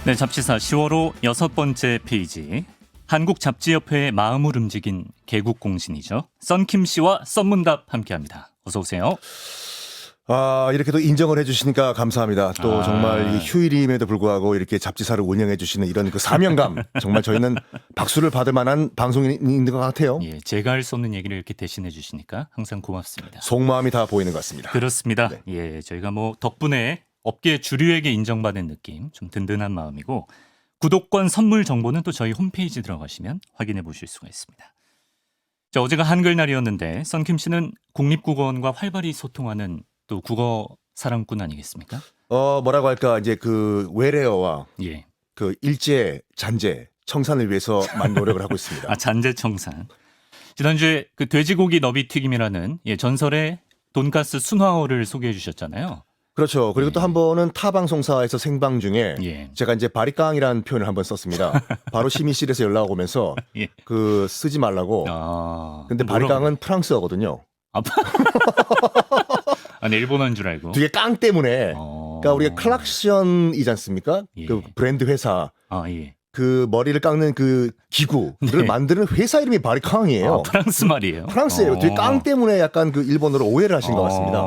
네, 잡지사 10월호 6번째 페이지. 한국잡지협회의 마음을 움직인 개국공신이죠. 썬킴 씨와 썬문답 함께합니다. 어서 오세요. 이렇게 또 인정을 해주시니까 감사합니다. 또 정말 이 휴일임에도 불구하고 이렇게 잡지사를 운영해주시는 이런 그 사명감. 정말 저희는 박수를 받을 만한 방송인인 것 같아요. 예, 제가 할 수 없는 얘기를 이렇게 대신해 주시니까 항상 고맙습니다. 속마음이 다 보이는 것 같습니다. 그렇습니다. 네. 예, 저희가 덕분에 업계 주류에게 인정받은 느낌, 좀 든든한 마음이고, 구독권 선물 정보는 또 저희 홈페이지 들어가시면 확인해 보실 수가 있습니다. 자, 어제가 한글날이었는데 썬킴 씨는 국립국어원과 활발히 소통하는 또 국어 사랑꾼 아니겠습니까? 뭐라고 할까, 이제 그 외래어와 예. 그 일제, 잔재, 청산을 위해서 많은 노력을 하고 있습니다. 잔재청산. 지난주에 그 돼지고기 너비튀김이라는 전설의 돈가스 순화어를 소개해 주셨잖아요. 그렇죠. 그리고 예. 또 한 번은 타 방송사에서 생방 중에 예. 제가 이제 바리깡이라는 표현을 한번 썼습니다. 바로 시민실에서 연락 오면서 예. 그 쓰지 말라고. 근데 바리깡은 프랑스어거든요. 아니, 일본어인 줄 알고. 뒤에 깡 때문에. 그러니까 우리가 클락션이지 않습니까? 예. 그 브랜드 회사. 예. 그 머리를 깎는 그 기구를 네. 만드는 회사 이름이 바리깡이에요. 프랑스 말이에요. 프랑스예요. 뒤에 깡 때문에 약간 그 일본어로 오해를 하신 것 같습니다.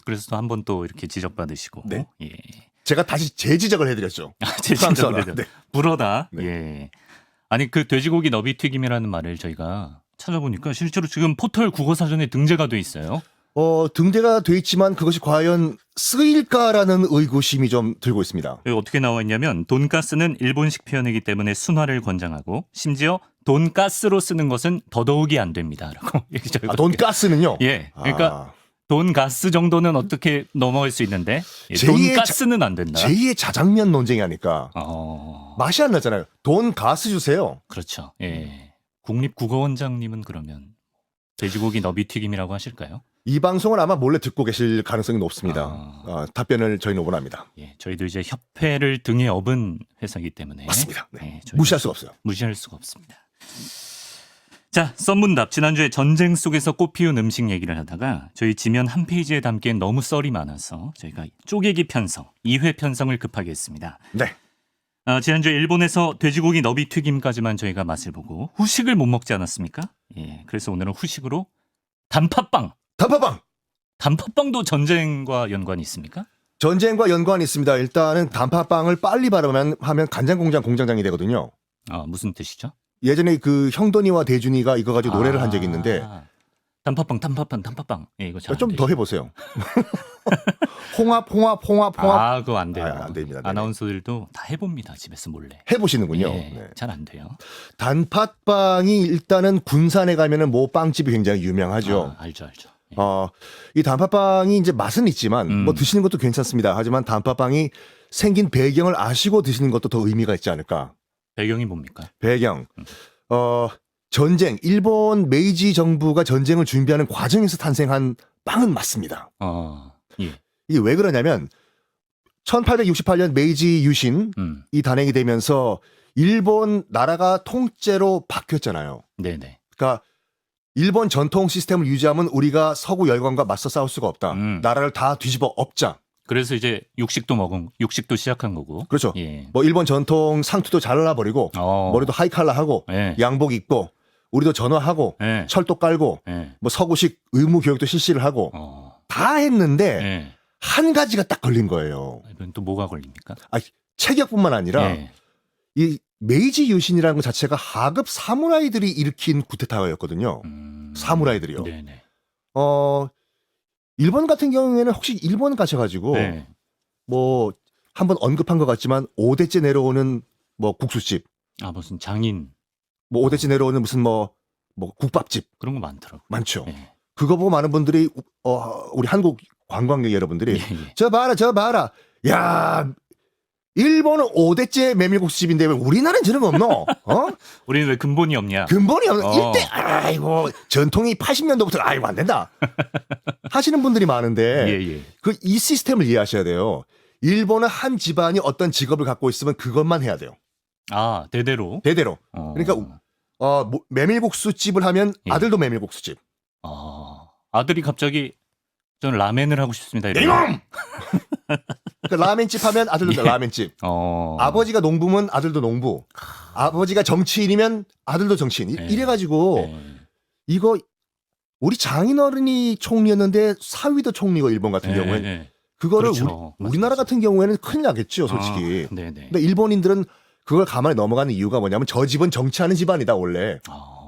그래서 또 한 번 또 이렇게 지적받으시고. 네. 예. 제가 다시 재지적을 해드렸죠. 제 프랑스어라. 지적을 네. 불어다. 네. 예. 아니, 그 돼지고기 너비튀김이라는 말을 저희가 찾아보니까 실제로 지금 포털 국어사전에 등재가 돼 있어요. 등재가 돼 있지만 그것이 과연 쓰일까라는 의구심이 좀 들고 있습니다. 여기 어떻게 나와 있냐면, 돈가스는 일본식 표현이기 때문에 순화를 권장하고, 심지어 돈가스로 쓰는 것은 더더욱이 안 됩니다라고. 돈가스는요? 예. 그러니까 돈가스 정도는 어떻게 넘어갈 수 있는데 돈가스는 안 된다. 제2의 자장면 논쟁이 아닐까. 맛이 안 나잖아요. 돈가스 주세요. 그렇죠. 예. 국립국어원장님은 그러면 돼지고기 너비튀김이라고 하실까요? 이 방송을 아마 몰래 듣고 계실 가능성이 높습니다. 답변을 저희는 원합니다. 예, 저희도 이제 협회를 등에 업은 회사이기 때문에 맞습니다. 네. 예, 무시할 수가 없어요. 무시할 수가 없습니다. 자, 썬문답. 지난주에 전쟁 속에서 꽃피운 음식 얘기를 하다가 저희 지면 한 페이지에 담기엔 너무 썰이 많아서 저희가 쪼개기 편성, 2회 편성을 급하게 했습니다. 네. 지난주에 일본에서 돼지고기 너비튀김까지만 저희가 맛을 보고 후식을 못 먹지 않았습니까? 예, 그래서 오늘은 후식으로 단팥빵. 단팥빵도 전쟁과 연관이 있습니까? 전쟁과 연관이 있습니다. 일단은 단팥빵을 빨리 바르면 하면 간장공장 공장장이 되거든요. 무슨 뜻이죠? 예전에 그 형돈이와 대준이가 이거 가지고 노래를 한 적이 있는데 단팥빵. 예, 이거 잘 좀 더 해보세요. 홍합. 그거 안 돼요. 안 됩니다. 네네. 아나운서들도 다 해봅니다. 집에서 몰래. 해보시는군요. 예, 네. 잘 안 돼요. 단팥빵이 일단은 군산에 가면은 뭐 빵집이 굉장히 유명하죠. 알죠. 예. 이 단팥빵이 이제 맛은 있지만 뭐 드시는 것도 괜찮습니다. 하지만 단팥빵이 생긴 배경을 아시고 드시는 것도 더 의미가 있지 않을까. 배경이 뭡니까? 배경. 전쟁, 일본 메이지 정부가 전쟁을 준비하는 과정에서 탄생한 빵은 맞습니다. 예. 이게 왜 그러냐면 1868년 메이지 유신이 단행이 되면서 일본 나라가 통째로 바뀌었잖아요. 네네. 그러니까 일본 전통 시스템을 유지하면 우리가 서구 열강과 맞서 싸울 수가 없다. 나라를 다 뒤집어 엎자. 그래서 이제 육식도 시작한 거고. 그렇죠. 예. 뭐 일본 전통 상투도 잘라버리고 머리도 하이칼라 하고 예. 양복 입고 우리도 전화하고 예. 철도 깔고 예. 뭐 서구식 의무 교육도 실시를 하고 다 했는데 예. 한 가지가 딱 걸린 거예요. 이건 또 뭐가 걸립니까? 체격뿐만 아니라 예. 이 메이지 유신이라는 것 자체가 하급 사무라이들이 일으킨 쿠데타였거든요. 사무라이들이요. 네네. 일본 같은 경우에는 혹시 일본 가셔가지고 네. 뭐 한번 언급한 것 같지만 5대째 내려오는 뭐 국수집, 무슨 장인 뭐 5대째 내려오는 무슨 뭐 국밥집 그런 거 많더라고요. 많죠. 예. 그거 보고 많은 분들이 우리 한국 관광객 여러분들이 예. 저 봐라. 야, 일본은 5대째 메밀국수집인데 왜 우리나라는 저런 거 없노? 우리는 왜 근본이 없냐? 근본이 없는 일대 아이고 전통이 80년도부터 아이고 안 된다 하시는 분들이 많은데 예. 이 시스템을 이해하셔야 돼요. 일본은 한 집안이 어떤 직업을 갖고 있으면 그것만 해야 돼요. 대대로. 그러니까 메밀국수집을 하면 예. 아들도 메밀국수집. 아들이 갑자기 저는 라멘을 하고 싶습니다. 이놈! 그러니까 라멘집 하면 아들도 예. 라멘집. 아버지가 농부면 아들도 농부. 아버지가 정치인이면 아들도 정치인. 예. 이래가지고 예. 이거 우리 장인어른이 총리였는데 사위도 총리고 일본 같은 예, 경우에는 예. 그거를 그렇죠. 우리나라 맞아, 같은 경우에는 큰일 나겠죠, 솔직히. 아, 네네. 근데 일본인들은 그걸 가만히 넘어가는 이유가 뭐냐면 저 집은 정치하는 집안이다 원래.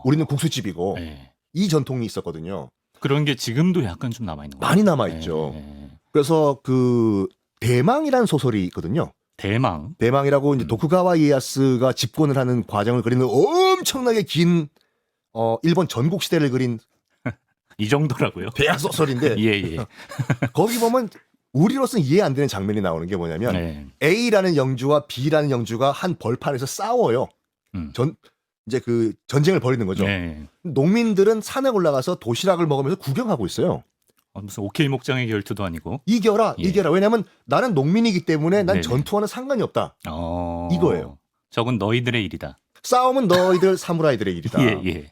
우리는 국수집이고 예. 이 전통이 있었거든요. 그런 게 지금도 약간 좀 남아 있는 거예요. 많이 남아 있죠. 그래서 그 대망이라는 소설이 있거든요. 대망. 대망이라고 이제 도쿠가와 이에야스가 집권을 하는 과정을 그리는 엄청나게 긴 일본 전국 시대를 그린 이 정도라고요? 대학 소설인데 예, 예. 거기 보면 우리로서는 이해 안 되는 장면이 나오는 게 뭐냐면 네. A라는 영주와 B라는 영주가 한 벌판에서 싸워요. 이제 그 전쟁을 벌이는 거죠. 네. 농민들은 산에 올라가서 도시락을 먹으면서 구경하고 있어요. 무슨 오케이 목장의 결투도 아니고. 이겨라, 예. 이겨라. 왜냐하면 나는 농민이기 때문에 난 네네. 전투와는 상관이 없다. 어... 이거예요. 저건 너희들의 일이다. 싸움은 너희들 사무라이들의 일이다. 예, 예.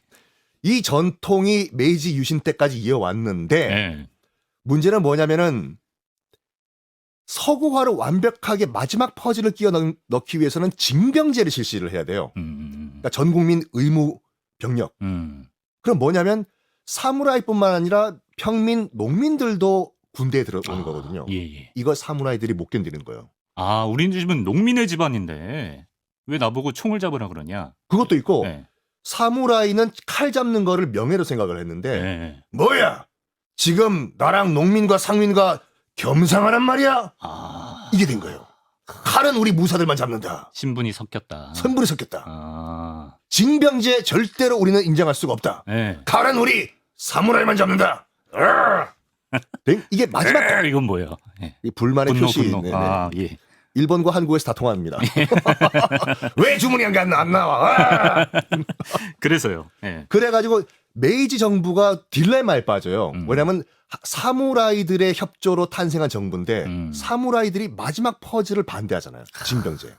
이 전통이 메이지 유신 때까지 이어왔는데 예. 문제는 뭐냐면은 서구화를 완벽하게 마지막 퍼즐을 끼워 넣기 위해서는 징병제를 실시를 해야 돼요. 그러니까 전 국민 의무 병력. 그럼 뭐냐면 사무라이뿐만 아니라 평민 농민들도 군대에 들어오는 거거든요. 예, 예. 이걸 사무라이들이 못 견디는 거예요. 아, 우리 집은 농민의 집안인데 왜 나보고 총을 잡으라 그러냐? 그것도 있고 네. 사무라이는 칼 잡는 거를 명예로 생각을 했는데 네. 뭐야? 지금 나랑 농민과 상민과 겸상하란 말이야? 아, 이게 된 거예요. 칼은 우리 무사들만 잡는다. 신분이 섞였다. 선불이 섞였다. 아, 징병제 절대로 우리는 인정할 수가 없다. 네. 칼은 우리 사무라이만 잡는다. 이게 마지막 이건 뭐예요? 예. 이 불만의 분노, 표시. 분노. 네네. 아, 예. 일본과 한국에서 다 통합니다. 왜 주문이 안 나와? 아! 그래서요. 예. 그래가지고 메이지 정부가 딜레마에 빠져요. 음. 왜냐하면 사무라이들의 협조로 탄생한 정부인데 음. 사무라이들이 마지막 퍼즐을 반대하잖아요. 징병제.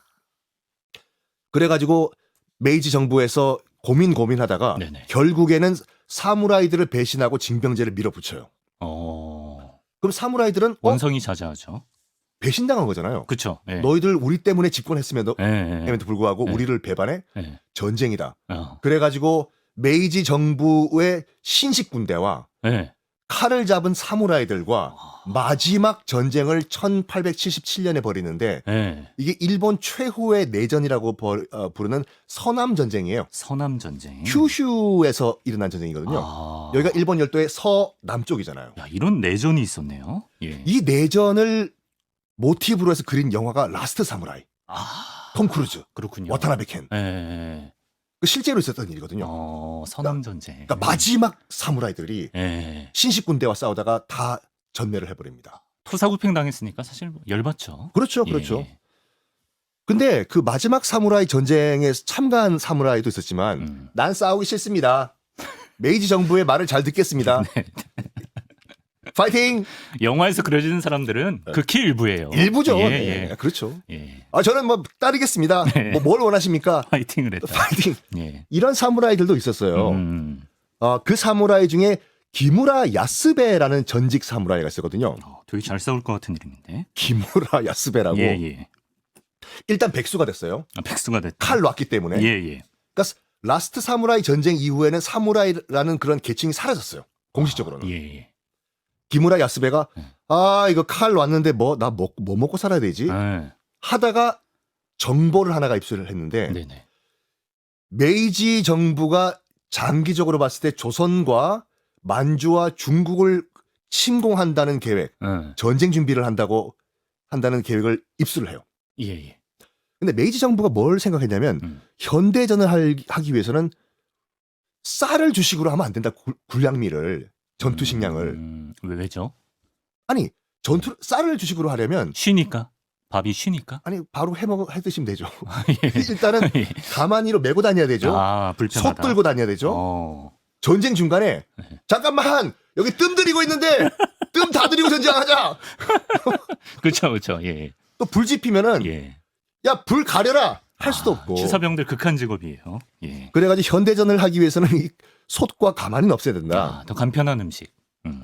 그래가지고 메이지 정부에서 고민하다가 네네. 결국에는 사무라이들을 배신하고 징병제를 밀어붙여요. 그럼 사무라이들은 원성이 자자하죠. 배신당한 거잖아요. 그렇죠. 예. 너희들 우리 때문에 집권했음에도 예, 예. 에도 불구하고 네. 우리를 배반해 예. 전쟁이다. 어. 그래가지고 메이지 정부의 신식 군대와 예. 칼을 잡은 사무라이들과 마지막 전쟁을 1877년에 벌이는데 예. 이게 일본 최후의 내전이라고 부르는 서남 전쟁이에요. 서남 전쟁. 큐슈에서 일어난 전쟁이거든요. 아. 여기가 일본 열도의 서남쪽이잖아요. 야, 이런 내전이 있었네요. 예. 이 내전을 모티브로 해서 그린 영화가 라스트 사무라이. 아. 톰 크루즈, 그렇군요. 와타나베 켄. 예. 그 실제로 있었던 일이거든요. 서남 전쟁. 그러니까 마지막 사무라이들이 예. 신식 군대와 싸우다가 다 전멸을 해버립니다. 토사구팽 당했으니까 사실 뭐 열받죠. 그렇죠, 예. 그렇죠. 근데 그 마지막 사무라이 전쟁에 참가한 사무라이도 있었지만 난 싸우기 싫습니다. 메이지 정부의 말을 잘 듣겠습니다. 네. 파이팅! 영화에서 그려지는 사람들은 극히 일부예요. 일부죠. 예, 네, 예. 그렇죠. 예. 저는 뭐 따르겠습니다. 네. 뭐 뭘 원하십니까? 파이팅을 했다. 파이팅! 예. 이런 사무라이들도 있었어요. 그 사무라이 중에 기무라 야스베라는 전직 사무라이가 있었거든요. 되게 잘 싸울 것 같은 이름인데. 기무라 야스베라고. 예, 예. 일단 백수가 됐어요. 아, 백수가 됐다. 칼 놨기 때문에. 예, 예. 그러니까 라스트 사무라이 전쟁 이후에는 사무라이라는 그런 계층이 사라졌어요. 공식적으로는. 예, 예. 기무라 야스베가 이거 칼 놨는데 뭐 먹고 살아야 되지? 예. 하다가 정보를 하나가 입수를 했는데 네네. 메이지 정부가 장기적으로 봤을 때 조선과 만주와 중국을 침공한다는 계획, 전쟁 준비를 한다는 계획을 입수를 해요. 예, 예. 근데 메이지 정부가 뭘 생각했냐면 현대전을 하기 위해서는 쌀을 주식으로 하면 안 된다. 군량미를 전투 식량을. 왜죠? 아니 쌀을 주식으로 하려면 쉬니까? 밥이 쉬니까? 아니 바로 해 드시면 되죠. 예. 일단은 예. 가만히로 메고 다녀야 되죠. 불편하다. 속 들고 다녀야 되죠. 전쟁 중간에 잠깐만 여기 뜸 들이고 있는데 뜸 다 들이고 전쟁하자. 그렇죠, 그렇죠. 예. 또 불 지피면은 예. 야 불 가려라 할 수도 없고. 치사병들 극한 직업이에요. 예. 그래가지고 현대전을 하기 위해서는 이 솥과 가만히는 없어야 된다. 더 간편한 음식.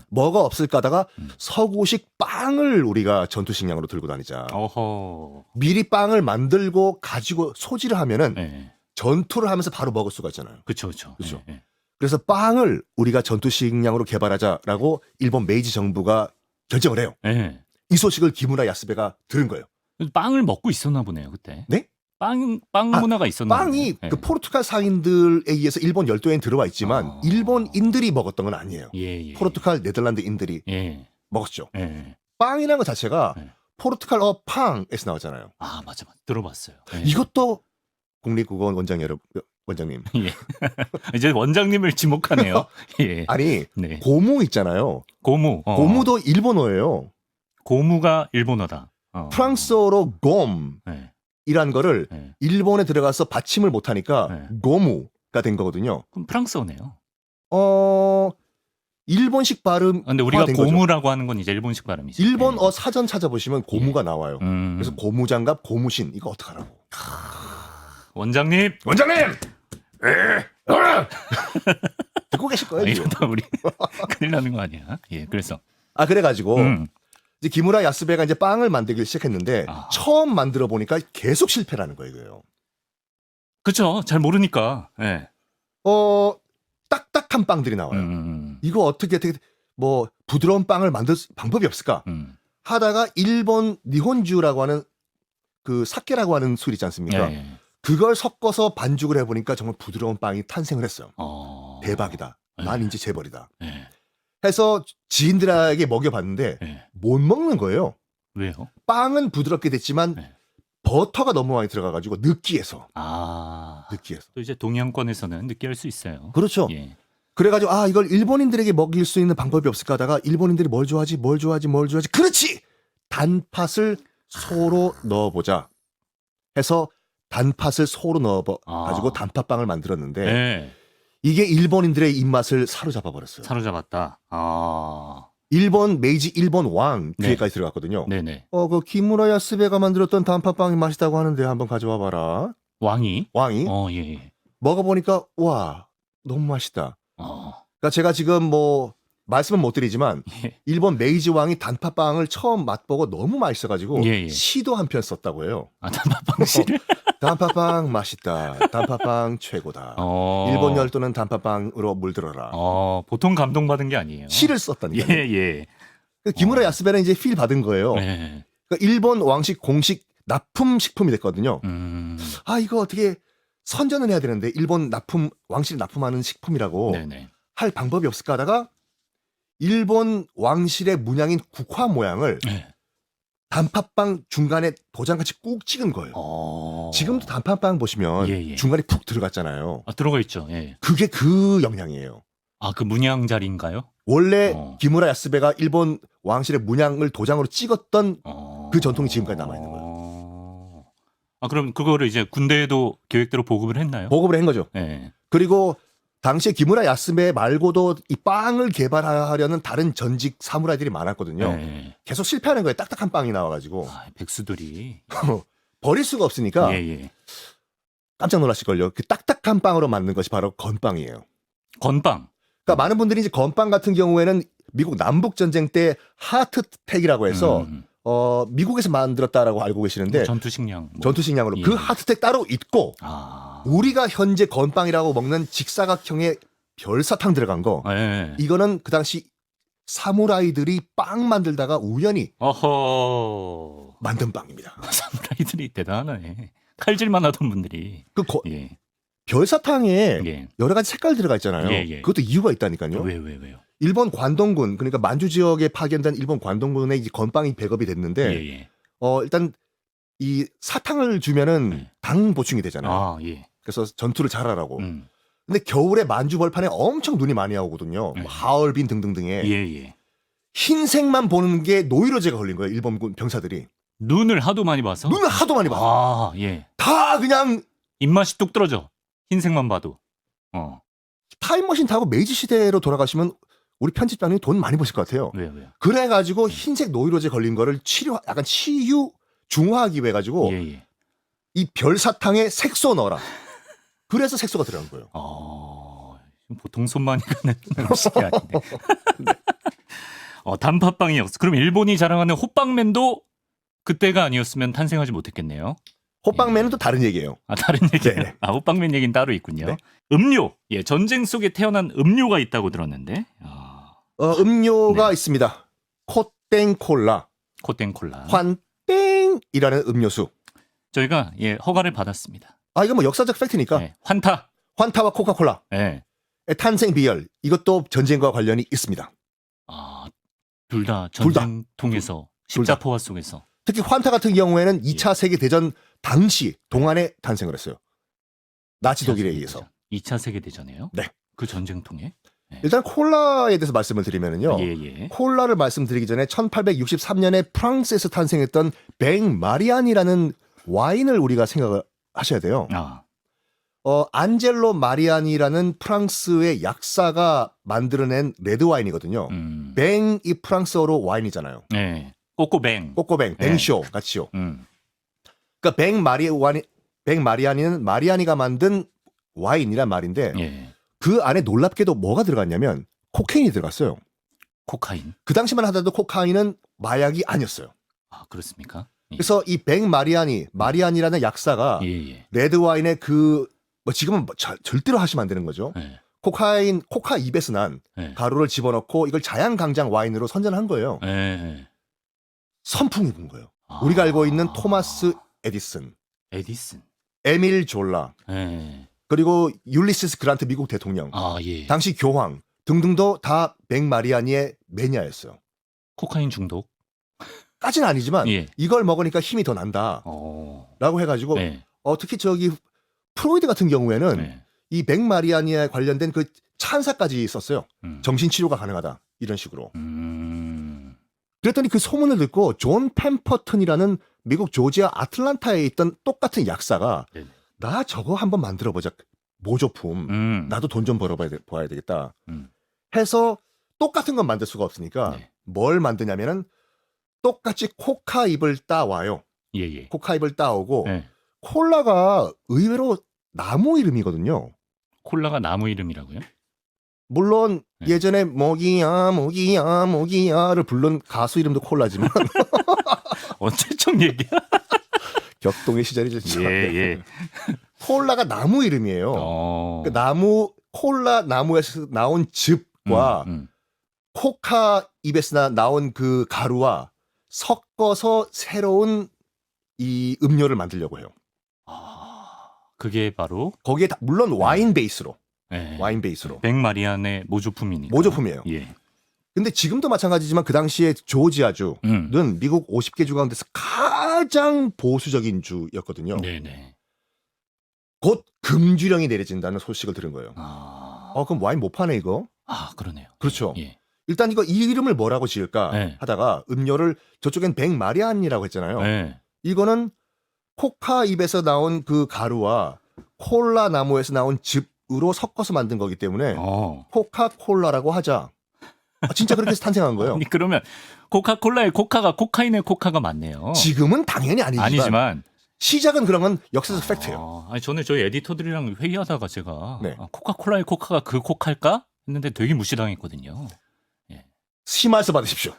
뭐가 없을까 하다가 음. 서구식 빵을 우리가 전투식량으로 들고 다니자. 어허. 미리 빵을 만들고 가지고 소지를 하면은 네. 전투를 하면서 바로 먹을 수가 있잖아요. 그렇죠, 그렇죠. 그쵸. 네. 그래서 빵을 우리가 전투식량으로 개발하자라고 일본 메이지 정부가 결정을 해요. 네. 이 소식을 기무라 야스베가 들은 거예요. 빵을 먹고 있었나 보네요, 그때. 네? 빵 아, 문화가 있었나 빵이 보네요. 그 포르투갈 상인들에 의해서 일본 열도에 들어와 있지만 아. 일본인들이 먹었던 건 아니에요. 예, 예. 포르투갈 네덜란드인들이 예. 먹었죠. 예. 빵이라는 것 자체가 네. 포르투갈어 팡에서 나오잖아요. 아, 맞아. 들어봤어요. 예. 이것도 국립국어원 원장님. 예. 이제 원장님을 지목하네요. 예. 아니 네. 고무 있잖아요. 고무. 고무도 일본어예요. 고무가 일본어다. 프랑스어로 곰이란 네. 거를 네. 일본에 들어가서 받침을 못하니까 네. 고무가 된 거거든요. 그럼 프랑스어네요. 일본식 발음. 근데 우리가 고무라고 하는 건 이제 일본식 발음이죠. 일본어 예. 사전 찾아보시면 고무가 나와요. 그래서 고무장갑, 고무신 이거 어떡하라고. 원장님. 듣고 계실 거예요. 지금. 이러다 우리 큰일 나는 거 아니야? 예, 그래서. 그래가지고 이제 기무라 야스베가 이제 빵을 만들기 시작했는데 처음 만들어 보니까 계속 실패라는 거예요. 이거요. 그렇죠. 잘 모르니까. 예. 딱딱한 빵들이 나와요. 이거 어떻게 뭐 부드러운 빵을 만들 방법이 없을까? 하다가 일본 니혼주라고 하는 그 사케라고 하는 술 있지 않습니까? 예. 그걸 섞어서 반죽을 해보니까 정말 부드러운 빵이 탄생을 했어요. 대박이다. 난 이제 재벌이다. 예. 해서 지인들에게 먹여봤는데 예. 못 먹는 거예요. 왜요? 빵은 부드럽게 됐지만 네. 버터가 너무 많이 들어가가지고 느끼해서. 느끼해서. 또 이제 동양권에서는 느끼할 수 있어요. 그렇죠. 예. 그래가지고 이걸 일본인들에게 먹일 수 있는 방법이 없을까 하다가 일본인들이 뭘 좋아하지? 그렇지! 단팥을 소로 넣어보자 해서 단팥을 소로 넣어가지고 단팥빵을 만들었는데 예. 이게 일본인들의 입맛을 사로잡아 버렸어요. 사로잡았다. 일본 메이지 일본 왕 뒤에까지 들어갔거든요. 네네. 그 기무라 야스베가 만들었던 단팥빵이 맛있다고 하는데 한번 가져와 봐라. 왕이 예. 먹어보니까 와 너무 맛있다. 그러니까 제가 지금 뭐 말씀은 못 드리지만 예. 일본 메이지 왕이 단팥빵을 처음 맛보고 너무 맛있어가지고 예. 시도 한 편 썼다고 해요. 단팥빵 씨를? 단팥빵 맛있다. 단팥빵 최고다. 일본 열도는 단팥빵으로 물들어라. 보통 감동받은 게 아니에요. 시를 썼다니까요. 예. 기무라 야스베는 이제 필 받은 거예요. 예. 그러니까 일본 왕식 공식 납품 식품이 됐거든요. 이거 어떻게 선전을 해야 되는데 일본 왕실이 납품하는 식품이라고 네네. 할 방법이 없을까 하다가 일본 왕실의 문양인 국화 모양을 네. 단팥빵 중간에 도장같이 꾹 찍은 거예요. 지금도 단팥빵 보시면 예. 중간에 푹 들어갔잖아요. 들어가 있죠. 예. 그게 그 영향이에요. 그 문양 자리인가요? 원래 기무라 야스베가 일본 왕실의 문양을 도장으로 찍었던 그 전통이 지금까지 남아있는 거예요. 그럼 그거를 이제 군대에도 계획대로 보급을 했나요? 보급을 한 거죠. 예. 그리고 당시에 기무라 야스베 말고도 이 빵을 개발하려는 다른 전직 사무라이들이 많았거든요. 예. 계속 실패하는 거예요. 딱딱한 빵이 나와가지고. 백수들이. 버릴 수가 없으니까 예. 깜짝 놀라실걸요. 그 딱딱한 빵으로 만든 것이 바로 건빵이에요. 건빵. 그러니까 많은 분들이 이제 건빵 같은 경우에는 미국 남북 전쟁 때 하트텍이라고 해서 미국에서 만들었다라고 알고 계시는데 전투식량. 전투식량으로 예. 그 하트텍 따로 있고 우리가 현재 건빵이라고 먹는 직사각형의 별사탕 들어간 거 예. 이거는 그 당시 사무라이들이 빵 만들다가 우연히 만든 빵입니다. 사무라이들이 대단하네. 칼질만 하던 분들이. 예. 별사탕에 예. 여러 가지 색깔 들어가 있잖아요. 예. 그것도 이유가 있다니까요. 왜요? 일본 관동군 그러니까 만주 지역에 파견된 일본 관동군에 이 건빵이 배급이 됐는데 예. 일단 이 사탕을 주면은 당 보충이 되잖아요. 예. 그래서 전투를 잘하라고. 근데 겨울에 만주 벌판에 엄청 눈이 많이 오거든요. 뭐 하얼빈 등등등에 예. 흰색만 보는 게 노이로제가 걸린 거예요. 일본군 병사들이. 눈을 하도 많이 봐서. 눈을 하도 많이 봐. 예. 다 그냥 입맛이 뚝 떨어져. 흰색만 봐도. 타임머신 타고 메이지 시대로 돌아가시면 우리 편집장님 돈 많이 버실 것 같아요. 왜요? 그래가지고 흰색 노이로제 걸린 거를 약간 치유 중화하기 위해 가지고 예. 이 별사탕에 색소 넣어라. 그래서 색소가 들어간 거예요. 보통 손만이 가는 음식이 아닌데. 단팥빵이 역사. 그럼 일본이 자랑하는 호빵맨도 그때가 아니었으면 탄생하지 못했겠네요. 호빵맨은 또 다른 얘기예요. 다른 얘기예요. 네. 호빵맨 얘기는 따로 있군요. 네. 음료. 예, 전쟁 속에 태어난 음료가 있다고 들었는데. 음료가 네. 있습니다. 코땡콜라, 코땡콜라. 환땡이라는 음료수. 저희가 허가를 받았습니다. 이건 뭐 역사적 팩트니까. 네, 환타. 환타와 코카콜라. 네. 탄생 비열. 이것도 전쟁과 관련이 있습니다. 둘 다 둘 다. 전쟁통에서 둘 다. 십자포화 속에서. 특히 환타 같은 경우에는 2차 세계대전 당시 동안에 탄생을 했어요. 나치 독일에 의해서. 2차 세계대전이에요? 네. 그 전쟁통에? 일단 콜라에 대해서 말씀을 드리면은요. 예. 콜라를 말씀드리기 전에 1863년에 프랑스에서 탄생했던 뱅 마리안이라는 와인을 우리가 생각을 하셔야 돼요. 안젤로 마리안이라는 프랑스의 약사가 만들어낸 레드 와인이거든요. 뱅이 프랑스어로 와인이잖아요. 네. 꼬꼬뱅. 꼬꼬뱅, 네. 뱅쇼 같이요. 그러니까 뱅 마리안이는 마리안이가 만든 와인이란 말인데 예. 그 안에 놀랍게도 뭐가 들어갔냐면 코케인이 들어갔어요. 코카인. 그 당시만 하더라도 코카인은 마약이 아니었어요. 그렇습니까? 예. 그래서 이 뱅 마리안이라는 약사가 예. 레드 와인의 지금은 절대로 하시면 안 되는 거죠. 예. 코카 입에서 난 예. 가루를 집어넣고 이걸 자양강장 와인으로 선전한 거예요. 예. 선풍이 분 거예요. 우리가 알고 있는 토마스 에디슨, 에밀 졸라, 예. 그리고 율리시스 그란트 미국 대통령, 예. 당시 교황 등등도 다 뱅 마리아니의 매니아였어요. 코카인 중독? 까지는 아니지만 예. 이걸 먹으니까 힘이 더 난다라고 해가지고 예. 특히 프로이드 같은 경우에는 예. 이 뱅 마리아니에 관련된 그 찬사까지 썼어요. 정신치료가 가능하다 이런 식으로. 그랬더니 그 소문을 듣고 존 펜퍼튼이라는 미국 조지아 아틀란타에 있던 똑같은 약사가 네네. 나 저거 한번 만들어보자. 모조품. 나도 돈 좀 벌어봐야 되겠다. 해서 똑같은 건 만들 수가 없으니까 네. 뭘 만드냐면은 똑같이 코카 잎을 따와요. 예. 코카 잎을 따오고 예. 콜라가 의외로 나무 이름이거든요. 콜라가 나무 이름이라고요? 물론 네. 예전에 모기야를 부른 가수 이름도 콜라지만 언제적 얘기야? 격동의 시절이죠. 진짜. 예. 콜라가 나무 이름이에요. 그 콜라 나무에서 나온 즙과 코카 잎에서 나온 그 가루와 섞어서 새로운 이 음료를 만들려고 해요. 그게 바로 거기에 물론 와인 베이스로. 예. 와인 베이스로. 뱅 마리안의 모조품이니까. 모조품이에요. 예. 근데 지금도 마찬가지지만 그 당시에 조지아주는 미국 50개 주 가운데서 가장 보수적인 주였거든요. 네네. 곧 금주령이 내려진다는 소식을 들은 거예요. 그럼 와인 못 파네 이거? 그러네요. 그렇죠. 예. 일단 이 이름을 뭐라고 지을까 네. 하다가 음료를 저쪽엔 뱅 마리안이라고 했잖아요. 예. 이거는 코카 잎에서 나온 그 가루와 콜라 나무에서 나온 즙으로 섞어서 만든 거기 때문에 코카콜라라고 하자. 진짜 그렇게 해서 탄생한 거예요. 아니 그러면 코카콜라의 코카가 코카인의 코카가 맞네요. 지금은 당연히 아니지만 시작은 그런 건 역사적 팩트예요. 아니 저는 저희 에디터들이랑 회의하다가 제가 네. 코카콜라의 코카가 그 코카일까 했는데 되게 무시당했거든요. 심할서 받으십시오.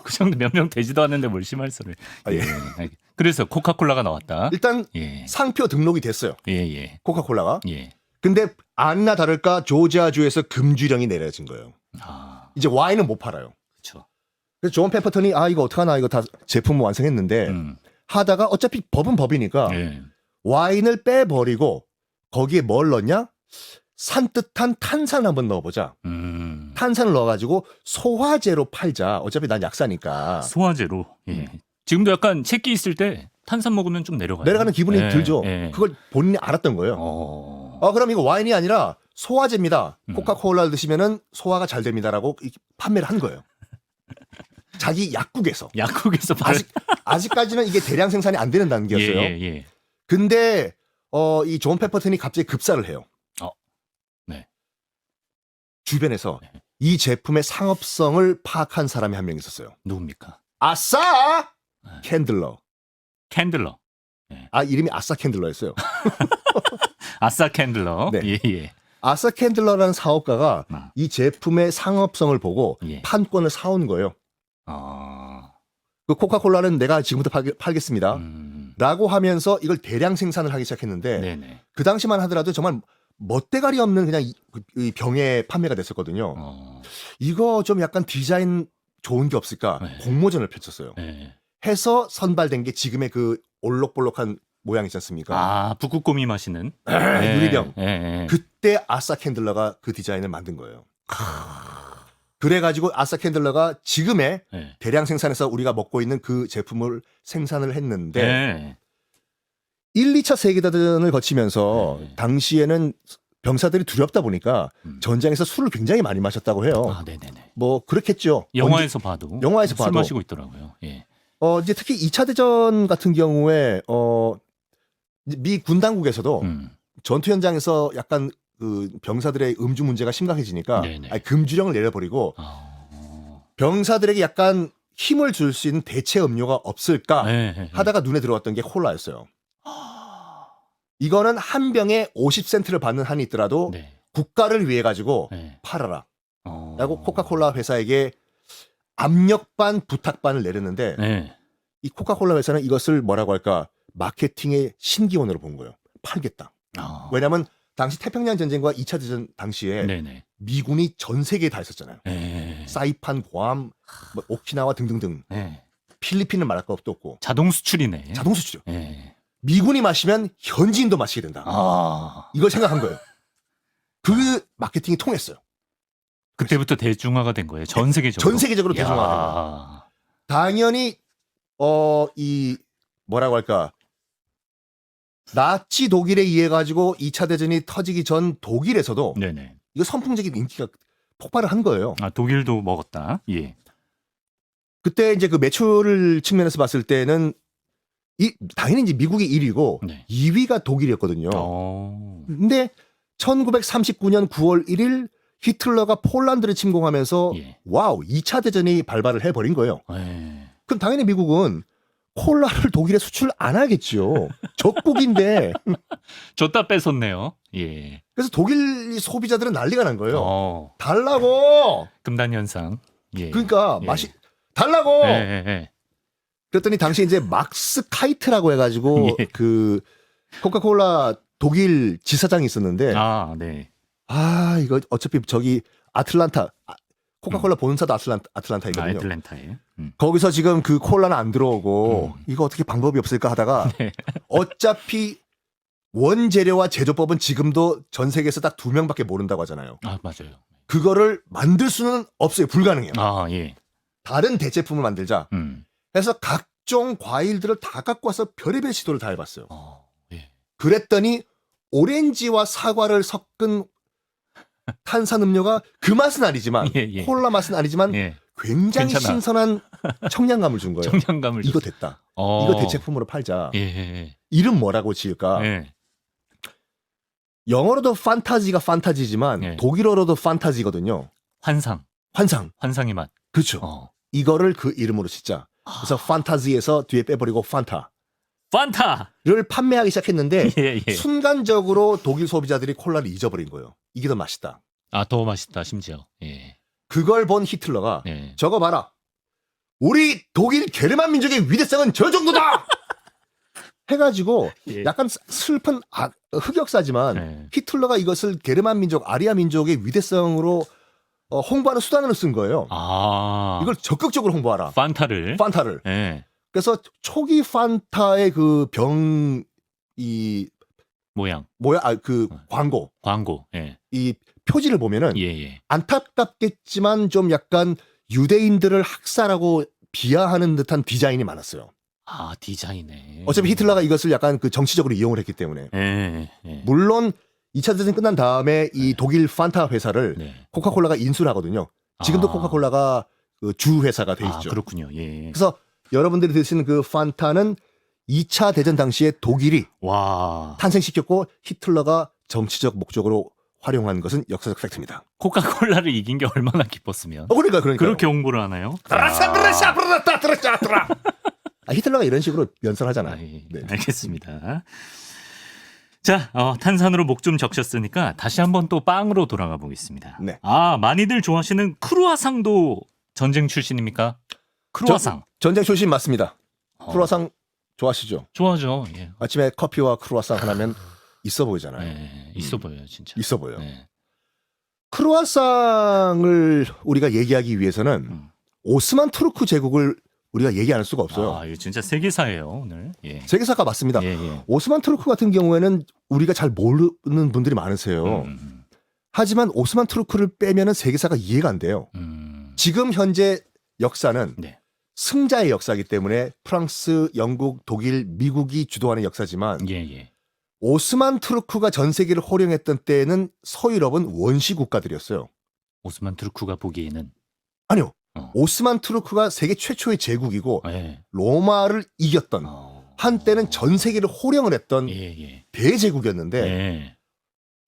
그 정도 몇 명 되지도 않는데 뭘 심할서를. 예. 그래서 코카콜라가 나왔다. 일단 예. 상표 등록이 됐어요. 예. 코카콜라가. 예. 근데 아니나 다를까 조지아주에서 금주령이 내려진 거예요. 이제 와인은 못 팔아요. 그렇죠. 그래서 존 페퍼턴이 이거 어떡하나 이거 다 제품 완성했는데 하다가 어차피 법은 법이니까 예. 와인을 빼버리고 거기에 뭘 넣냐? 산뜻한 탄산을 한번 넣어보자. 탄산을 넣어가지고 소화제로 팔자. 어차피 난 약사니까. 소화제로. 예. 지금도 약간 체기 있을 때 탄산 먹으면 좀 내려가요. 내려가는 기분이 예. 들죠. 예. 그걸 본인이 알았던 거예요. 그럼 이거 와인이 아니라 소화제입니다. 코카콜라를 드시면은 소화가 잘 됩니다라고 판매를 한 거예요. 자기 약국에서. 아직까지는 이게 대량 생산이 안 되는 단계였어요. 예. 근데 이 존 페퍼튼이 갑자기 급사를 해요. 네. 주변에서 이 제품의 상업성을 파악한 사람이 한 명 있었어요. 누굽니까? 아싸 캔들러. 캔들러. 이름이 아싸 캔들러였어요. 아싸 캔들러. 네. 예. 아서 캔들러라는 사업가가 아. 이 제품의 상업성을 보고 예. 판권을 사온 거예요. 아. 그 코카콜라는 내가 지금부터 팔겠습니다. 라고 하면서 이걸 대량 생산을 하기 시작했는데 네네. 그 당시만 하더라도 정말 멋대가리 없는 그냥 이 병에 판매가 됐었거든요. 이거 좀 약간 디자인 좋은 게 없을까 네. 공모전을 펼쳤어요. 네. 해서 선발된 게 지금의 그 올록볼록한 모양 있지 않습니까? 아, 북극곰이 마시는 유리병. 네. 그때 아싸 캔들러가 그 디자인을 만든 거예요. 그래가지고 아싸 캔들러가 지금의 네. 대량 생산해서 우리가 먹고 있는 그 제품을 생산을 했는데 네. 1, 2차 세계대전을 거치면서 네. 당시에는 병사들이 두렵다 보니까 음. 전장에서 술을 굉장히 많이 마셨다고 해요. 아, 네네네. 뭐 그렇겠죠. 영화에서 봐도 영화에서 술 봐도. 마시고 있더라고요. 예. 이제 특히 2차 대전 같은 경우에 미 군 당국에서도 전투 현장에서 약간 그 병사들의 음주 문제가 심각해지니까 네네. 아예 금주령을 내려버리고 아. 병사들에게 약간 힘을 줄 수 있는 대체 음료가 없을까 네. 하다가 눈에 들어왔던 게 콜라였어요. 이거는 한 병에 50센트를 받는 한이 있더라도 네. 국가를 위해 가지고 네. 팔아라 어. 라고 코카콜라 회사에게 압력반 부탁반을 내렸는데 네. 이 코카콜라 회사는 이것을 뭐라고 할까 마케팅의 신기원으로 본 거예요. 팔겠다. 아. 왜냐하면 당시 태평양 전쟁과 2차 대전 당시에 네네. 미군이 전 세계에 다 있었잖아요. 네. 사이판, 괌, 뭐 오키나와 등등등. 네. 필리핀은 말할 것도 없고 자동 수출이네. 자동 수출이죠. 네. 미군이 마시면 현지인도 마시게 된다. 아. 이걸 생각한 거예요. 그 마케팅이 통했어요. 그때부터 대중화가 된 거예요. 전 세계적으로. 전 세계적으로 이야. 대중화가 된 거예요. 당연히 이 뭐라고 할까 나치 독일에 의해 가지고 2차 대전이 터지기 전 독일에서도 네네. 이거 선풍적인 인기가 폭발을 한 거예요. 아, 독일도 먹었다. 예. 그때 이제 그 매출 측면에서 봤을 때는 당연히 이제 미국이 1위고 네. 2위가 독일이었거든요. 어. 근데 1939년 9월 1일 히틀러가 폴란드를 침공하면서 예. 와우 2차 대전이 발발을 해버린 거예요. 예. 그럼 당연히 미국은 콜라를 독일에 수출 안 하겠죠. 적국인데. 줬다 뺏었네요. 예. 그래서 독일 소비자들은 난리가 난 거예요. 어. 달라고. 금단 현상. 예. 그러니까 예. 맛이 달라고. 예. 그랬더니 당시 이제 막스 카이트라고 해가지고 예. 그 코카콜라 독일 지사장이 있었는데 아, 네. 이거 어차피 저기 아틀란타 코카콜라 본사도 아틀란타이거든요. 아틀랜타에. 거기서 지금 그 콜라는 안 들어오고 이거 어떻게 방법이 없을까 하다가 네. 어차피 원재료와 제조법은 지금도 전 세계에서 딱 2명밖에 모른다고 하잖아요. 아, 맞아요. 그거를 만들 수는 없어요. 불가능해요. 아, 예. 다른 대체품을 만들자. 음. 해서 각종 과일들을 다 갖고 와서 별의별 시도를 다 해봤어요. 예. 그랬더니 오렌지와 사과를 섞은 탄산음료가 그 맛은 아니지만 예. 콜라 맛은 아니지만 예. 굉장히 괜찮아. 신선한 청량감을 준 거예요. 청량감을 이거 줬어요. 됐다. 어. 이거 대체품으로 팔자. 예. 이름 뭐라고 지을까? 예. 영어로도 판타지가 판타지지만 예. 독일어로도 판타지거든요. 환상. 환상. 환상의 맛. 그렇죠. 어. 이거를 그 이름으로 짓자. 그래서 판타지에서 뒤에 빼버리고 판타를 판타. 판매하기 시작했는데 예. 순간적으로 독일 소비자들이 콜라를 잊어버린 거예요. 이게 더 맛있다. 아, 더 맛있다 심지어. 예. 그걸 본 히틀러가 예. 저거 봐라. 우리 독일 게르만 민족의 위대성은 저 정도다. 해가지고 예. 약간 슬픈 흑역사지만 예. 히틀러가 이것을 게르만 민족, 아리아 민족의 위대성으로 홍보하는 수단으로 쓴 거예요. 아. 이걸 적극적으로 홍보하라. 판타를. 판타를. 예. 그래서 초기 판타의 그 모양. 광고, 광고. 예. 이 표지를 보면은 예. 안타깝겠지만 좀 약간 유대인들을 학살하고 비하하는 듯한 디자인이 많았어요. 아, 디자인에. 어차피 히틀러가 이것을 약간 그 정치적으로 이용을 했기 때문에. 예. 물론 2차 대전 끝난 다음에 이 독일 판타 회사를 네. 코카콜라가 인수를 하거든요. 지금도 아. 코카콜라가 그 주 회사가 돼 있죠. 그렇군요. 예. 그래서 여러분들이 드시는 그 판타는 2차 대전 당시에 독일이 와. 탄생시켰고 히틀러가 정치적 목적으로 활용한 것은 역사적 팩트입니다. 코카콜라를 이긴 게 얼마나 기뻤으면. 그러니까 그렇게 홍보를 하나요? 히틀러가 이런 식으로 연설하잖아요. 예. 네. 알겠습니다. 자, 탄산으로 목 좀 적셨으니까 다시 한번 또 빵으로 돌아가 보겠습니다. 네. 많이들 좋아하시는 크루아상도 전쟁 출신입니까? 크루아상. 전쟁 출신 맞습니다. 어, 크루아상 좋아하시죠? 좋아하죠. 예. 아침에 커피와 크루아상 하나면 있어 보이잖아요. 네, 있어 보여요, 진짜. 있어 보여요. 네. 크루아상을 우리가 얘기하기 위해서는 음. 오스만 투르크 제국을 우리가 얘기 안 할 수가 없어요. 이거 진짜 세계사예요, 오늘. 예. 세계사가 맞습니다. 예, 예. 오스만 투르크 같은 경우에는 우리가 잘 모르는 분들이 많으세요. 음, 하지만 오스만 투르크를 빼면은 세계사가 이해가 안 돼요. 지금 현재 역사는 네. 승자의 역사이기 때문에 프랑스, 영국, 독일, 미국이 주도하는 역사지만 예, 예. 오스만 투르크가 전 세계를 호령했던 때에는 서유럽은 원시 국가들이었어요. 오스만 투르크가 보기에는 아니요. 어. 오스만 투르크가 세계 최초의 제국이고 예. 로마를 이겼던 한때는 전 세계를 호령을 했던 예, 예. 대제국이었는데 예.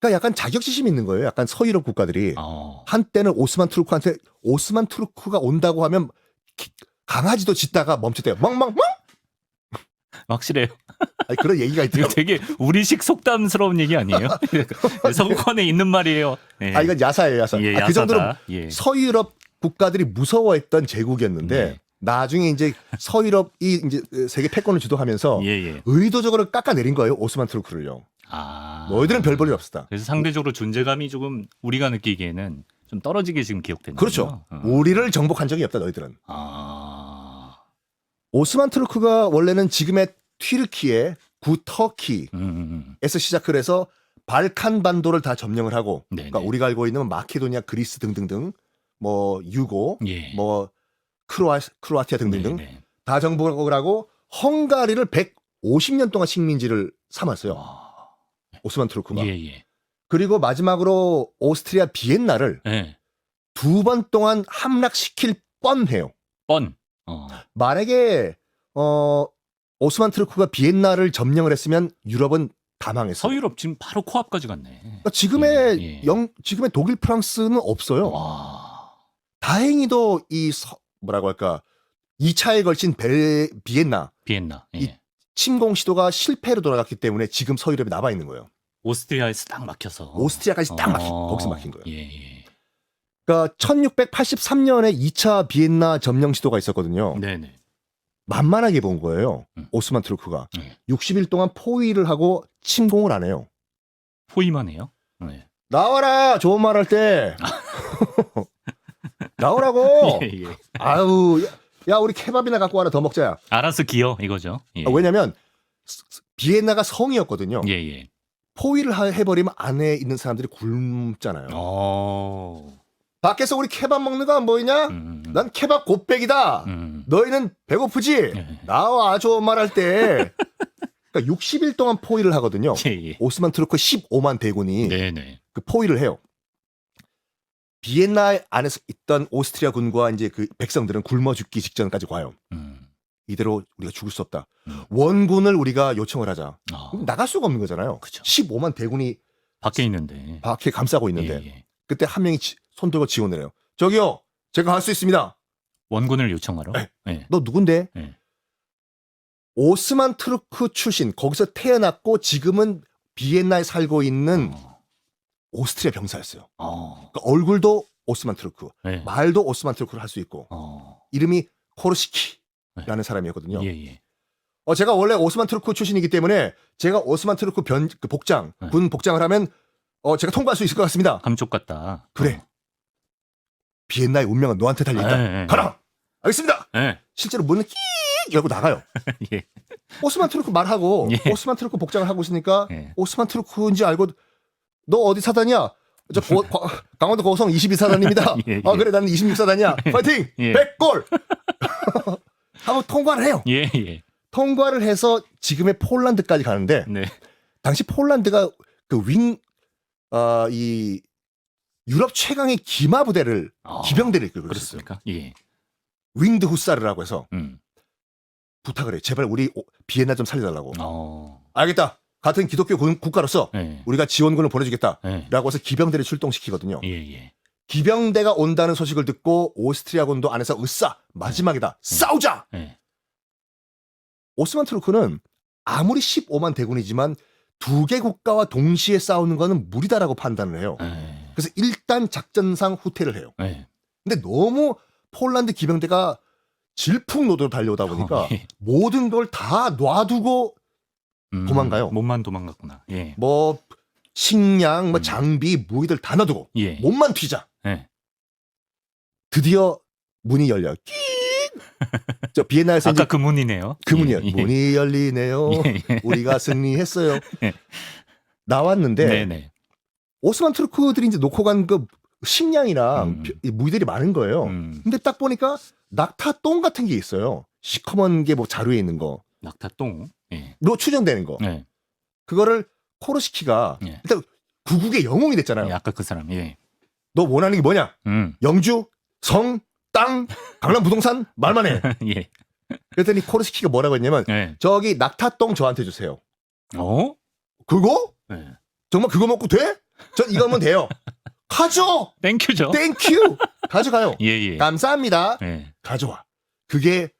그러니까 약간 자격지심이 있는 거예요. 약간 서유럽 국가들이 한때는 오스만 투르크가 온다고 하면 강아지도 짖다가 멈췄대요. 멍멍멍. 확실해요. 아니, 그런 얘기가 이거 있더라고요. 되게 우리식 속담스러운 얘기 아니에요? 서구권에 있는 말이에요. 예. 이건 야사예요, 야사. 예, 그 야사다. 정도로 예. 서유럽 국가들이 무서워했던 제국이었는데 네. 나중에 이제 서유럽이 이제 세계 패권을 주도하면서 예, 예. 의도적으로 깎아내린 거예요, 오스만 투르크를요. 너희들은 별 볼 일 없었다. 그래서 상대적으로 존재감이 조금 우리가 느끼기에는 좀 떨어지게 지금 기억되는 그렇죠. 거죠. 우리를 정복한 적이 없다, 너희들은. 오스만 투르크가 원래는 지금의 튀르키예, 구터키에서 시작을 해서 발칸 반도를 다 점령을 하고, 네네. 그러니까 우리가 알고 있는 마케도니아, 그리스 등등등, 뭐 유고, 예. 뭐 크로아티아 등등등 네네. 다 정복을 하고 헝가리를 150년 동안 식민지를 삼았어요. 오스만 투르크가. 예, 예. 그리고 마지막으로 오스트리아 비엔나를 예. 2번 동안 함락시킬 뻔해요. 뻔. 만약에 오스만 투르크가 비엔나를 점령을 했으면 유럽은 다 망했어요. 서유럽 지금 바로 코앞까지 갔네. 그러니까 지금의 예, 예. 지금의 독일, 프랑스는 없어요. 와. 다행히도 뭐라고 할까 2차에 걸친 비엔나 비엔나. 예. 이- 침공 시도가 실패로 돌아갔기 때문에 지금 서유럽이 남아 있는 거예요. 오스트리아에서 딱 막혀서. 오스트리아까지 딱 거기서 막힌 거예요. 예, 예. 그러니까 1683년에 2차 비엔나 점령 시도가 있었거든요. 네네. 만만하게 본 거예요. 음. 오스만 투르크가. 네. 60일 동안 포위를 하고 침공을 안 해요. 포위만 해요? 네. 나와라! 좋은 말 할 때. 나오라고! 예, 예. 아유, 야, 우리 케밥이나 갖고 와라, 더 먹자야. 알아서 기어 이거죠. 예. 왜냐면, 비엔나가 성이었거든요. 예, 예. 포위를 해버리면 안에 있는 사람들이 굶잖아요. 밖에서 우리 케밥 먹는 거 안 보이냐? 난 케밥 곱빼기다. 너희는 배고프지? 예. 나와, 좋은 말 할 때. 그러니까 60일 동안 포위를 하거든요. 예, 예. 오스만 투르크 15만 대군이 네네. 그 포위를 해요. 비엔나 안에서 있던 오스트리아 군과 이제 그 백성들은 굶어 죽기 직전까지 와요. 이대로 우리가 죽을 수 없다. 원군을 우리가 요청을 하자. 그럼 나갈 수가 없는 거잖아요. 그쵸. 15만 대군이 밖에 있는데. 밖에 감싸고 있는데 예, 예. 그때 한 명이 손 들고 지원을 해요. 저기요, 제가 갈 수 있습니다. 원군을 요청하러. 네. 예. 너 누군데? 예. 오스만 투르크 출신, 거기서 태어났고 지금은 비엔나에 살고 있는 오스트리아 병사였어요. 그러니까 얼굴도 오스만 투르크, 예. 말도 오스만 투르크를 할 수 있고 이름이 코르시키라는 네. 사람이었거든요. 예, 예. 제가 원래 오스만 투르크 출신이기 때문에 제가 오스만 투르크 그 복장, 네. 군 복장을 하면 제가 통과할 수 있을 것 같습니다. 감쪽 같다. 그래. 비엔나의 운명은 너한테 달려있다. 예, 예, 가라. 알겠습니다. 예. 실제로 문을 끼익 열고 나가요. 예. 오스만 투르크 말하고 예. 오스만 투르크 복장을 하고 있으니까 예. 오스만 투르크인지 알고 너 어디 사단이야? 저 강원도 고성 22사단입니다. 예, 예. 그래 나는 26사단이야. 파이팅! 예. 100골! 하고 통과를 해요. 예, 예. 통과를 해서 지금의 폴란드까지 가는데 네. 당시 폴란드가 그 이 유럽 최강의 기마 부대를 기병대를 이끌고 있었어요. 그렇습니까? 예. 윙드 후사르라고 해서 음. 부탁을 해요. 제발 우리 비엔나 좀 살려달라고. 어. 알겠다. 같은 기독교 국가로서 예. 우리가 지원군을 보내주겠다. 예. 라고 해서 기병대를 출동시키거든요. 예, 예. 기병대가 온다는 소식을 듣고 오스트리아군도 안에서 으쌰 마지막이다. 싸우자. 예. 오스만 투르크는 아무리 15만 대군이지만 두 개 국가와 동시에 싸우는 거는 무리다라고 판단을 해요. 예. 그래서 일단 작전상 후퇴를 해요. 예. 근데 너무 폴란드 기병대가 질풍노도로 달려오다 보니까 예. 모든 걸 다 놔두고 도망가요. 몸만 도망갔구나. 예. 뭐 식량, 뭐 장비, 무기들 다 놔두고 예. 몸만 튀자. 예. 드디어 문이 열려. 끼익! 저 비엔나에서 아까 이제 그 문이네요. 그 문이요. 예. 문이 열리네요. 예. 예. 우리가 승리했어요. 예. 나왔는데 네네. 오스만 투르크들이 이제 놓고 간 그 식량이랑 무기들이 많은 거예요. 근데 딱 보니까 낙타똥 같은 게 있어요. 시커먼 게 뭐 자루에 있는 거. 낙타똥. 예. 로 추정되는 거. 예. 그거를 코르시키가 예. 일단 구국의 영웅이 됐잖아요. 예. 아까 그 사람. 예. 너 원하는 게 뭐냐? 영주, 성, 땅, 강남 부동산 말만 해. 예. 그랬더니 코르시키가 뭐라고 했냐면 예. 저기 낙타똥 저한테 주세요. 어? 그거? 예. 정말 그거 먹고 돼? 전 이거 하면 돼요. 가져. 땡큐죠. 땡큐. 가져가요. 예, 예. 감사합니다. 예. 가져와. 그게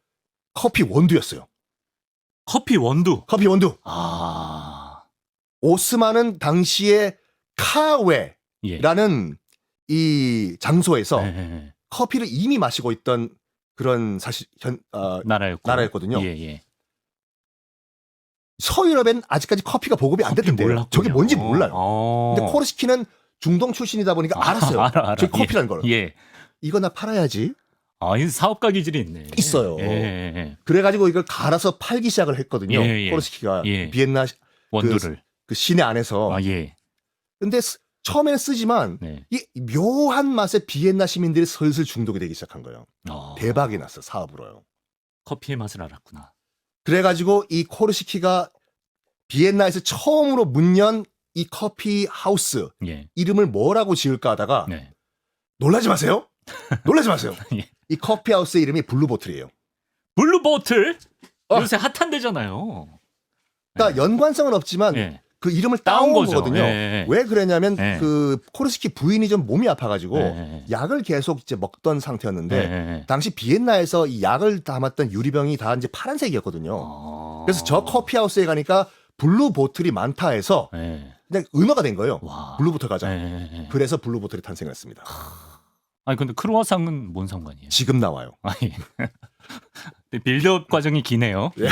커피 원두였어요. 커피 원두. 커피 원두. 아. 오스만은 당시에 카웨라는 예. 이 장소에서 예, 예. 커피를 이미 마시고 있던 그런 사실 나라였거든요. 예, 예. 서유럽엔 아직까지 커피가 보급이 안 됐던데요. 몰랐군요. 저게 뭔지 몰라요. 어. 근데 코르시키는 중동 출신이다 보니까 알았어요. 알아. 저게 커피라는 걸. 예. 이거 나 팔아야지. 아, 이 사업가 기질이 있네. 있어요. 예, 예, 예. 그래가지고 이걸 갈아서 팔기 시작을 했거든요. 예, 예. 코르시키가 예. 비엔나 원두를. 그 시내 안에서. 아, 예. 근데 처음에는 쓰지만 네. 이 묘한 맛에 비엔나 시민들이 슬슬 중독이 되기 시작한 거예요. 대박이 났어 사업으로요. 커피의 맛을 알았구나. 그래가지고 이 코르시키가 비엔나에서 처음으로 문 연 이 커피 하우스 예. 이름을 뭐라고 지을까 하다가 네. 놀라지 마세요. 놀라지 마세요. 예. 이 커피 하우스 이름이 블루보틀이에요. 블루보틀? 어. 요새 핫한데잖아요. 그러니까 연관성은 없지만 예. 그 이름을 따온 따온 거죠. 거거든요. 예. 왜 그랬냐면 예. 그 코르시키 부인이 좀 몸이 아파가지고 예. 약을 계속 이제 먹던 상태였는데 예. 당시 비엔나에서 이 약을 담았던 유리병이 다 이제 파란색이었거든요. 그래서 저 커피 하우스에 가니까 블루 보틀이 많다 해서 예. 그냥 은어가 된 거예요. 와. 블루 보틀 가자. 예. 그래서 블루 보틀이 탄생했습니다. 아니 근데 크루아상은 뭔 상관이에요? 지금 나와요. 아니. 빌드업 과정이 기네요. 예. 예.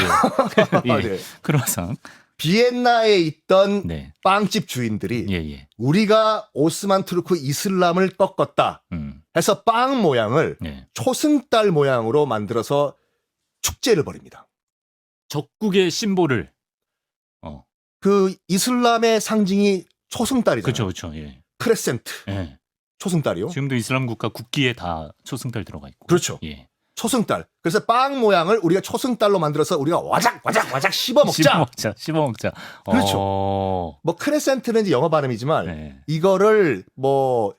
아, 네. 크루아상. 비엔나에 있던 네. 빵집 주인들이 예, 예. 우리가 오스만 투르크 이슬람을 꺾었다 해서 빵 모양을 예. 초승달 모양으로 만들어서 축제를 벌입니다. 적국의 심볼을 그 이슬람의 상징이 초승달이잖아요. 그렇죠, 그렇죠. 예. 크레센트. 예. 초승달이요? 지금도 이슬람 국가 국기에 다 초승달 들어가 있고. 그렇죠. 예. 초승달. 그래서 빵 모양을 우리가 초승달로 만들어서 우리가 와작 씹어 먹자. 씹어 먹자. 그렇죠. 뭐 크레센트는 이제 영어 발음이지만 네. 이거를 뭐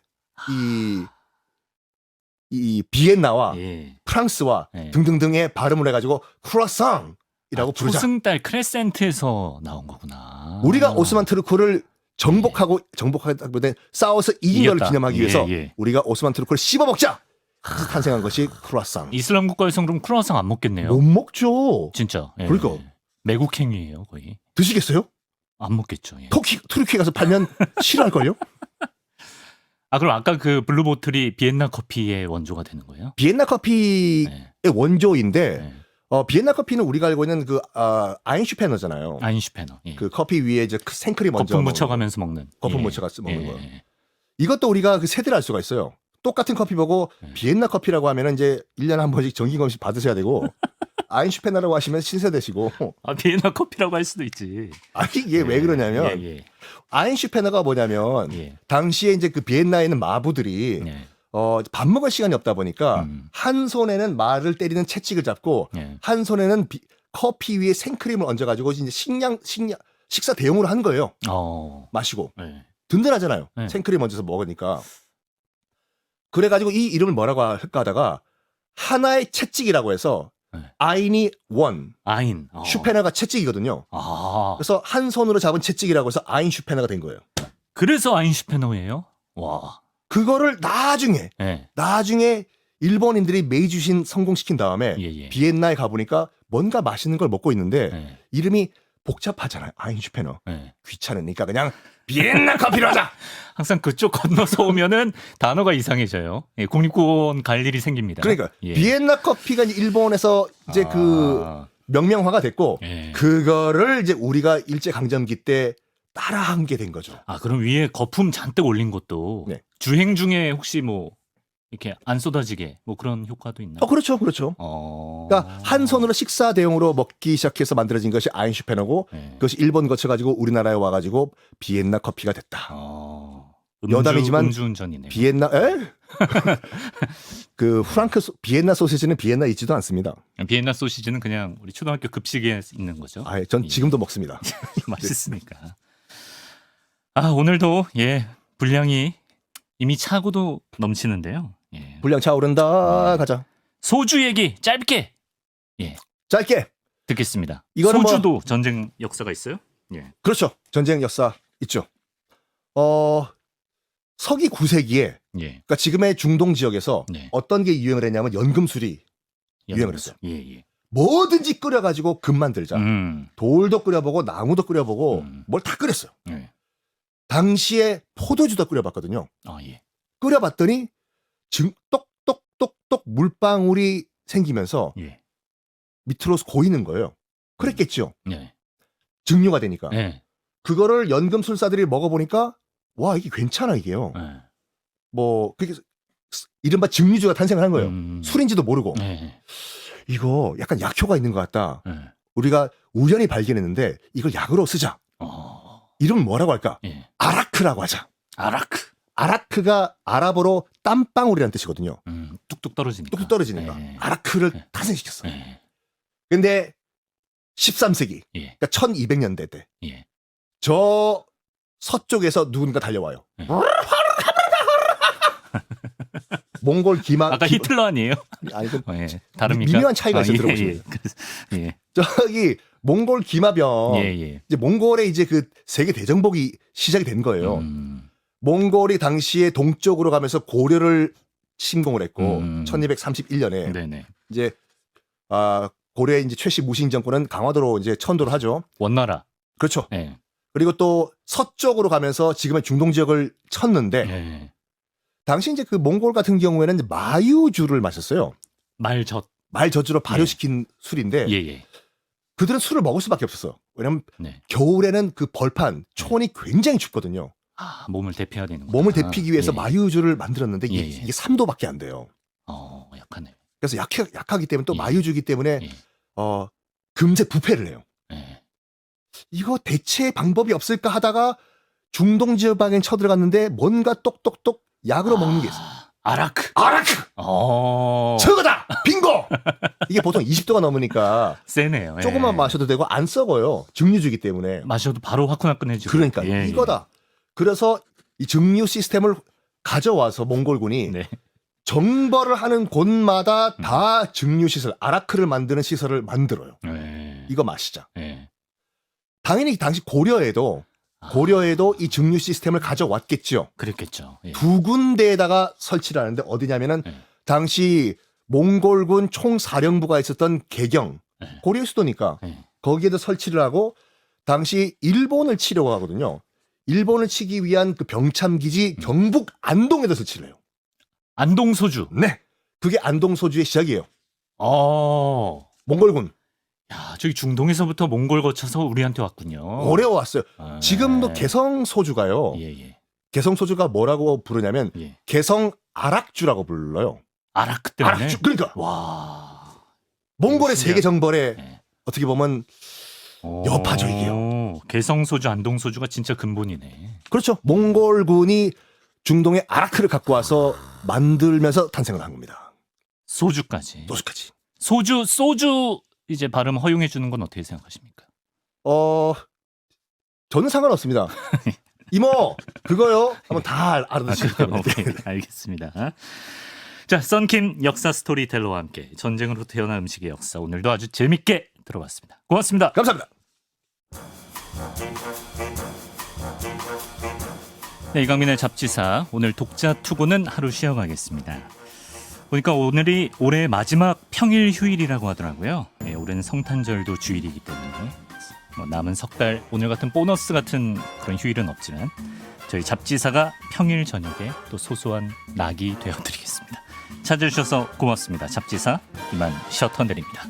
이 비엔나와 예. 프랑스와 예. 등등등의 발음을 해가지고 크루아상이라고 부르자. 초승달 크레센트에서 나온 거구나. 우리가 오스만 투르크를 정복하다보다 싸워서 이긴 걸 이겼다. 기념하기 위해서 예. 우리가 오스만 투르크를 씹어 먹자. 그래서 탄생한 것이 크루아상. 이슬람 국가에서 그럼 크루아상 안 먹겠네요. 못 먹죠. 진짜. 예. 그러니까. 매국행위예요 거의. 드시겠어요? 안 먹겠죠. 예. 투르키에 가서 팔면 싫어할걸요? 아 그럼 아까 그 블루보틀이 비엔나 커피의 원조가 되는 거예요? 비엔나 커피의 네. 원조인데 네. 비엔나 커피는 우리가 알고 있는 그 아인슈페너잖아요. 아인슈페너. 예. 그 커피 위에 이제 그 생크림 얹어 거품 묻혀가면서 먹는. 거품 예. 묻혀가서 먹는 예. 거. 이것도 우리가 그 세대를 알 수가 있어요. 똑같은 커피 보고 비엔나 커피라고 하면은 이제 1년에 한 번씩 정기검식 받으셔야 되고 아인슈페너라고 하시면 신세대시고. 아 비엔나 커피라고 할 수도 있지. 아니 이게 왜 그러냐면 예. 아인슈페너가 뭐냐면 예. 당시에 이제 그 비엔나에 있는 마부들이 예. 밥 먹을 시간이 없다 보니까 한 손에는 말을 때리는 채찍을 잡고 예. 한 손에는 커피 위에 생크림을 얹어가지고 이제 식사 대용으로 한 거예요. 마시고 예. 든든하잖아요. 네. 생크림 얹어서 먹으니까. 그래가지고 이 이름을 뭐라고 할까 하다가 하나의 채찍이라고 해서 네. 아인이 원, 아인. 슈페너가 채찍이거든요. 그래서 한 손으로 잡은 채찍이라고 해서 아인 슈페너가 된 거예요. 그래서 아인슈페너예요? 와. 그거를 나중에 일본인들이 메이주신 성공시킨 다음에 예. 비엔나에 가보니까 뭔가 맛있는 걸 먹고 있는데 예. 이름이 복잡하잖아요. 아인슈페너. 네. 귀찮으니까 그냥 비엔나 커피로 하자. 항상 그쪽 건너서 오면은 단어가 이상해져요. 예, 국립공원 갈 일이 생깁니다. 그러니까 예. 비엔나 커피가 이제 일본에서 이제 그 아, 명명화가 됐고 예. 그거를 이제 우리가 일제 강점기 때 따라한 게 된 거죠. 아, 그럼 위에 거품 잔뜩 올린 것도 네. 주행 중에 혹시 뭐 이렇게 안 쏟아지게 뭐 그런 효과도 있나요? 그렇죠, 그렇죠. 어. 그러니까 한 손으로 식사 대용으로 먹기 시작해서 만들어진 것이 아인슈페너고 네. 그것이 일본 거쳐가지고 우리나라에 와가지고 비엔나 커피가 됐다. 여담이지만 음주운전이네요. 비엔나 그 비엔나 소시지는 비엔나 있지도 않습니다. 비엔나 소시지는 그냥 우리 초등학교 급식에 있는 거죠. 전 예. 지금도 먹습니다. 맛있으니까. 아, 오늘도 예 분량이 이미 차고도 넘치는데요. 예. 분량 차오른다. 가자. 소주 얘기 짧게 짧게. 듣겠습니다. 이거는 소주도 전쟁 역사가 있어요? 예. 그렇죠. 전쟁 역사 있죠. 서기 9세기에 예. 그러니까 지금의 중동 지역에서 네. 어떤 게 유행을 했냐면 연금술이 유행을 했어요. 예, 예. 뭐든지 끓여가지고 금 만들자. 돌도 끓여보고 나무도 끓여보고 뭘 다 끓였어요. 예. 당시에 포도주도 끓여봤거든요. 아, 예. 끓여봤더니 똑똑똑똑똑 물방울이 생기면서 예. 밑으로 고이는 거예요. 그랬겠죠. 예. 증류가 되니까. 예. 그거를 연금술사들이 먹어보니까 와 이게 괜찮아 이게요. 예. 뭐 그게 이른바 증류주가 탄생을 한 거예요. 술인지도 모르고 예. 이거 약간 약효가 있는 것 같다. 예. 우리가 우연히 발견했는데 이걸 약으로 쓰자. 이름은 뭐라고 할까? 예. 아라크라고 하자. 아라크. 아라크가 아랍어로 땀방울이라는 뜻이거든요. 뚝뚝 떨어지니까. 뚝뚝 떨어지니까. 예. 아라크를 예. 탄생시켰어. 예. 근데 13세기, 예. 그러니까 1200년대 때, 예. 저 서쪽에서 누군가 달려와요. 예. 몽골 아까 히틀러 아니에요? 아니, 예. 다릅니까? 미묘한 차이가 있어 예, 들어보시면. 예. 예. 저기 몽골 기마병, 예, 예. 이제 몽골의 이제 그 세계 대정복이 시작이 된 거예요. 몽골이 당시에 동쪽으로 가면서 고려를 침공을 했고 1231년에 네네. 이제 고려의 이제 최씨 무신 정권은 강화도로 이제 천도를 하죠. 원나라. 그렇죠. 예. 그리고 또 서쪽으로 가면서 지금의 중동 지역을 쳤는데 예. 당시 이제 그 몽골 같은 경우에는 이제 마유주를 마셨어요. 말젓. 말저주로 발효시킨 술인데 예, 예. 그들은 술을 먹을 수밖에 없었어. 왜냐면 네. 겨울에는 그 벌판 초원이 굉장히 춥거든요. 아, 몸을 대피해야 되는 거. 몸을 데피기 위해서 예. 마유주를 만들었는데 예, 예. 이게 3도밖에 안 돼요. 약하네. 그래서 약하기 때문에 또 예. 마유주기 때문에 예. 금세 부패를 해요. 예. 이거 대체 방법이 없을까 하다가 중동 지방에 쳐들어갔는데 뭔가 똑똑똑 약으로 먹는 게 있어요. 아라크. 아라크! 저거다! 빙고! 이게 보통 20도가 넘으니까 세네요. 예. 조금만 마셔도 되고 안 썩어요. 증류주기 때문에. 마셔도 바로 화끈화끈해지고. 그러니까 예, 이거다. 그래서 이 증류 시스템을 가져와서 몽골군이 네. 정벌을 하는 곳마다 다 증류 시설, 아라크를 만드는 시설을 만들어요. 예. 이거 마시자. 예. 당연히 당시 고려에도 이 증류 시스템을 가져왔겠죠. 그랬겠죠. 예. 두 군데에다가 설치를 하는데 어디냐면은 예. 당시 몽골군 총사령부가 있었던 개경, 예. 고려의 수도니까 예. 거기에도 설치를 하고 당시 일본을 치려고 하거든요. 일본을 치기 위한 그 병참기지 경북 안동에도 설치를 해요. 안동 소주. 네. 그게 안동 소주의 시작이에요. 몽골군. 야, 저기 중동에서부터 몽골 거쳐서 우리한테 왔군요. 오래 왔어요. 아, 지금도 개성 소주가요. 예, 예. 개성 소주가 뭐라고 부르냐면 예. 개성 아락주라고 불러요. 아라크 때문에. 아락주. 그러니까 와. 몽골의 신기하다. 세계 정벌에 예. 어떻게 보면 여파죠, 이게요. 개성 소주, 안동 소주가 진짜 근본이네. 그렇죠. 몽골군이 중동에 아라크를 갖고 와서 만들면서 탄생을 한 겁니다. 소주까지. 소주까지. 소주 이제 발음 허용해 주는 건 어떻게 생각하십니까? 저는 상관없습니다. 이모 그거요. 한번 다 알아두시기 때문에. 오케이, 알겠습니다. 자, 썬킴 역사 스토리텔러와 함께 전쟁으로 태어난 음식의 역사 오늘도 아주 재밌게 들어봤습니다. 고맙습니다. 감사합니다. 네, 이강민의 잡지사 오늘 독자 투고는 하루 쉬어가겠습니다. 보니까 오늘이 올해 마지막 평일 휴일이라고 하더라고요. 네, 올해는 성탄절도 주일이기 때문에 뭐 남은 석 달 오늘 같은 보너스 같은 그런 휴일은 없지만 저희 잡지사가 평일 저녁에 또 소소한 낙이 되어드리겠습니다. 찾아주셔서 고맙습니다. 잡지사 이만 셔터 내립니다.